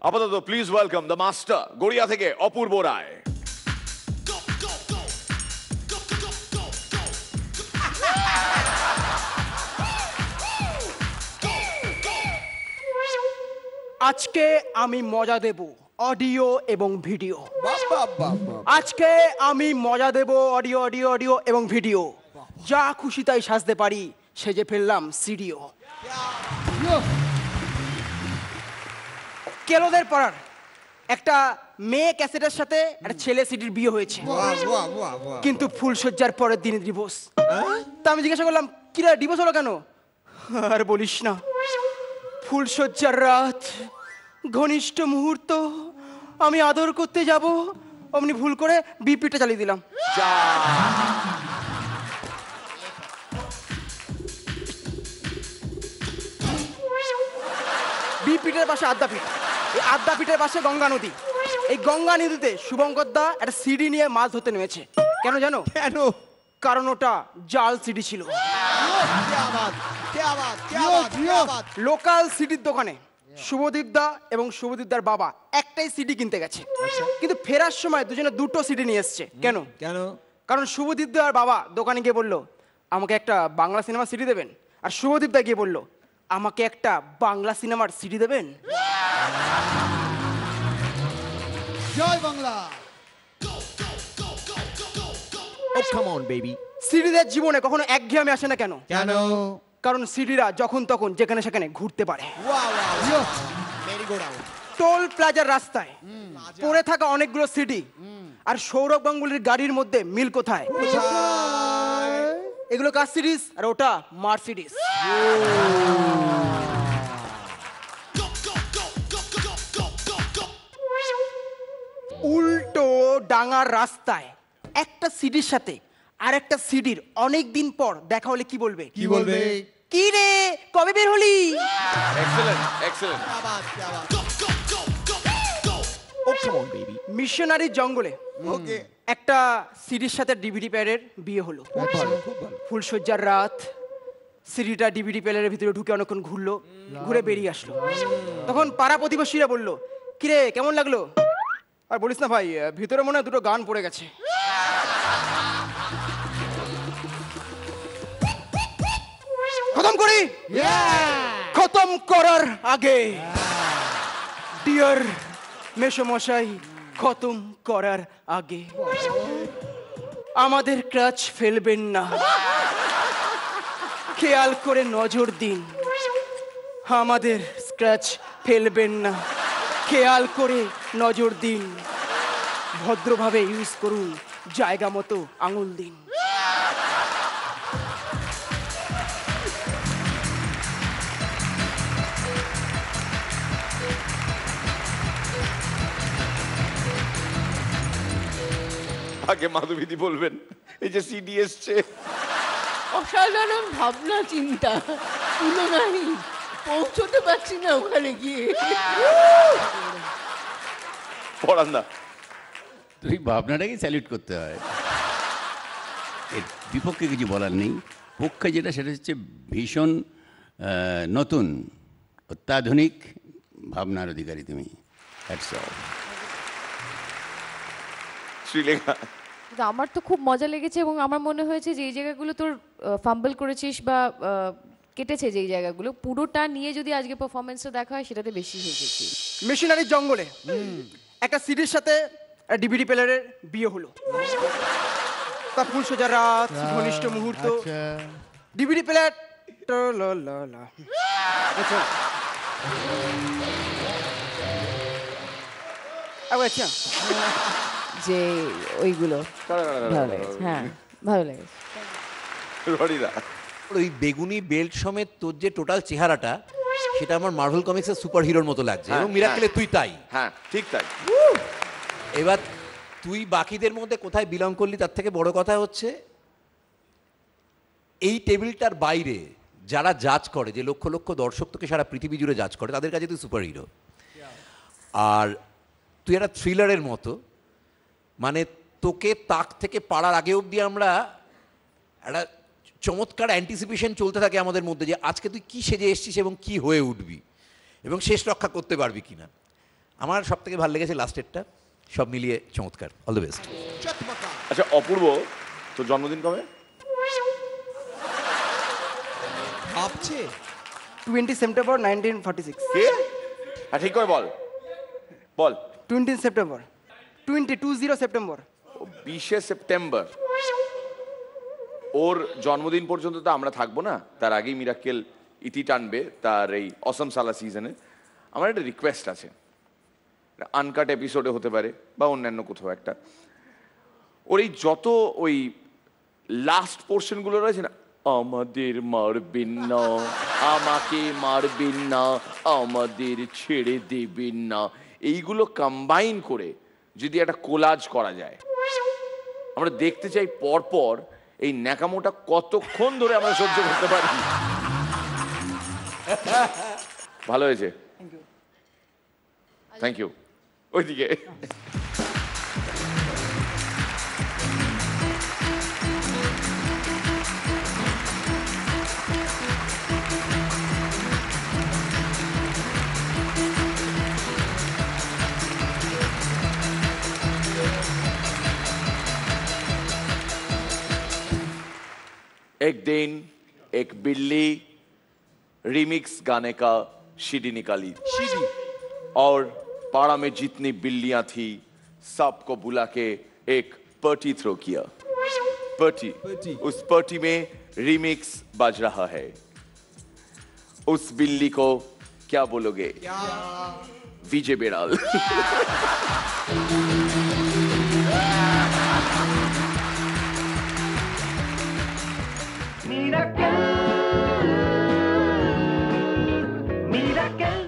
আপাতত please welcome the master Garia থেকে অপূর্ব রায়। আজকে আমি মজা দেব অডিও এবং ভিডিও। আজকে আমি মজা দেব অডিও অডিও অডিও এবং ভিডিও। যা খুশি তাই সাজতে পারি, সেজে ফেললাম সিডিও। কেলোদের পাড়ার একটা মেয়ে ক্যাসেটের সাথে একটা ছেলে সিডির বিয়ে হয়েছে, কিন্তু ফুলশয্যার পরের দিন ডিভোর্স। তা আমি জিজ্ঞাসা করলাম, কিরা ডিভোর্স হলো কেন? আর বলিস না, ফুলশয্যার রাত, ঘনিষ্ঠ মুহূর্ত, আমি আদর করতে যাব, অমনি ভুল করে বিপিটা চালিয়ে দিলাম। বিপিটের পাশে আদ্যাপীঠ, এই আদ্যাপীঠের পাশে গঙ্গা নদী। এই গঙ্গা নদীতে শুভঙ্কর দা একটা সিডি নিয়ে মাছ ধরতে নেমেছে। কেন জানো? কেন? কারণ ওটা জাল সিডি ছিল। লোকাল সিডির দোকানে শুভদীপ দা এবং শুভদীপ দার বাবা একটাই সিডি কিনতে গেছে, কিন্তু ফেরার সময় দুজনে দুটো সিডি নিয়ে এসছে। কেন? কারণ শুভদীপ দার বাবা দোকানে গিয়ে বলল, আমাকে একটা বাংলা সিনেমা সিডি দেবেন, আর শুভদীপ দা গিয়ে বলল, আমাকে একটা বাংলা সিনেমার সিডি দেবেন। জয় বাংলা। সিডিদের জীবনে কখনো একঘেয়েমি আসে না। কেন? কারণ সিডিরা যখন তখন যেখানে সেখানে ঘুরতে পারে। টোল প্লাজার রাস্তায় পড়ে থাকা অনেকগুলো সিডি, আর সৌরভ গাঙ্গুলির গাড়ির মধ্যে মিল কোথায়? এগুলো কার সিরিজ আর ওটা মার্সিডিজ। উল্টো ডাঙার রাস্তায় একটা সিডির সাথে আর একটা সিডির অনেক দিন পর দেখা হলে কি বলবে? কি রে, কবে বের হলি? মিশনারি জঙ্গলে একটা সিডির সাথে ডিভিডি প্লেয়ারের বিয়ে হলো। ফুলশয্যার রাত, সিডিটা ডিভিডি প্লেয়ারের ভিতরে ঢুকে অনেকক্ষণ ঘুরলো, ঘুরে বেরিয়ে আসলো। তখন পাড়া প্রতিবেশীরা বললো, কিরে কেমন লাগলো? আর বলিস না ভাই, ভিতরে মনে হয় দুটো গান পড়ে গেছে। খতম করি। খতম করার আগে ডিয়ার মেশমশাই, খতম করার আগে আমাদের ক্রাচ ফেলবেন না, খেয়াল করে নজর দিন। আমাদের স্ক্র্যাচ ফেলবেন না, খেয়াল করে নজর দিন। ভদ্রভাবে ইউজ করুন, জায়গা মতো আঙুল দিন। আগে মাধবীদি বলবেন, এই যে সিডি এসছে, অসাধারণ ভাবনা চিন্তা, তুলনাই পৌঁছতে পারছি না ওখানে গিয়ে। পড়ান না, তুই ভাবনাটাকে স্যালিউট করতে হয়, এর বিপক্ষে কিছু বলার নেই। পক্ষে যেটা, সেটা হচ্ছে ভীষণ নতুন অত্যাধুনিক ভাবনার অধিকারী তুমি। শ্রীলেখা। আমার তো খুব মজা লেগেছে, এবং আমার মনে হয়েছে যে এই জায়গাগুলো তোর ফাম্বল করেছিস বা কেটেছে, যেই জায়গাগুলো পুরোটা নিয়ে যদি আজকে পারফরমেন্সটা দেখা হয় সেটাতে বেশি হেসেছি। মিশনারির জঙ্গলে একটা সিডির সাথে ডিভিডি প্লেয়ারের বিয়ে হলো। তা ফুলশয্যার রাত, ঘনিষ্ঠ মুহূর্ত, ডিভিডি প্লেয়ার। আচ্ছা, যে ওইগুলো ভালো লেগেছে। হ্যাঁ, ভালো লেগেছে। ওই বেগুনি বেল্ট সমেত তোর যে টোটাল চেহারাটা, সেটা আমার মার্ভেল কমিক্সের সুপার হিরোর মতো লাগছে, এবং মিরাক্কেলে তুই তাই। হ্যাঁ, ঠিক তাই। এবার তুই বাকিদের মধ্যে কোথায় বিলং করলি, তার থেকে বড় কথা হচ্ছে এই টেবিলটার বাইরে যারা জাজ করে, যে লক্ষ লক্ষ দর্শক তোকে সারা পৃথিবী জুড়ে জাজ করে, তাদের কাছে তুই সুপার হিরো। আর তুই একটা থ্রিলারের মতো, মানে তোকে তাক থেকে পাড়ার আগে অবধি আমরা একটা চমৎকার অ্যান্টিসিপেশন চলতে থাকে আমাদের মধ্যে যে আজকে তুই কি সেজে এসছিস এবং কি হয়ে উঠবি এবং শেষ রক্ষা করতে পারবি কিনা। আমার সব থেকে ভালো লেগেছে লাস্টেরটা, সব মিলিয়ে চমৎকার। All the best. আচ্ছা অপূর্ব, তোর জন্মদিন কবে? ভাবছে 20 সেপ্টেম্বর 1946। কে? ঠিক করে বল বল। 20 সেপ্টেম্বর 20 সেপ্টেম্বর। 20 সেপ্টেম্বর। ওর জন্মদিন পর্যন্ত তো আমরা থাকবো না, তার আগেই মিরাক্কেল ইতি টানবে তার এই অসম সালা সিজনে। আমার একটা রিকোয়েস্ট আছে, আনকাট এপিসোডে হতে পারে বা অন্যান্য কোথাও একটা, ওর এই যত ওই লাস্ট পোর্শনগুলো রয়েছে না, আমাদের মারবেন না, আমাকে মারবেন না, আমাদের ছেড়ে দেবেন না, এইগুলো কম্বাইন করে যদি একটা কোলাজ করা যায়, আমরা দেখতে চাই পরপর এই ন্যাকামোটা কতক্ষণ ধরে আমরা সহ্য করতে পারি। ভালো হয়েছে, থ্যাংক ইউ। ওইদিকে एक दिन एक बिल्ली रिमिक्स गाने का सीडी निकाली और पाड़ा में जितनी बिल्लियां थी सबको बुला के एक पार्टी थ्रो किया। पार्टी, उस पार्टी में रिमिक्स बज रहा है। उस बिल्ली को क्या बोलोगे? विजय बेड़ाल। Miracle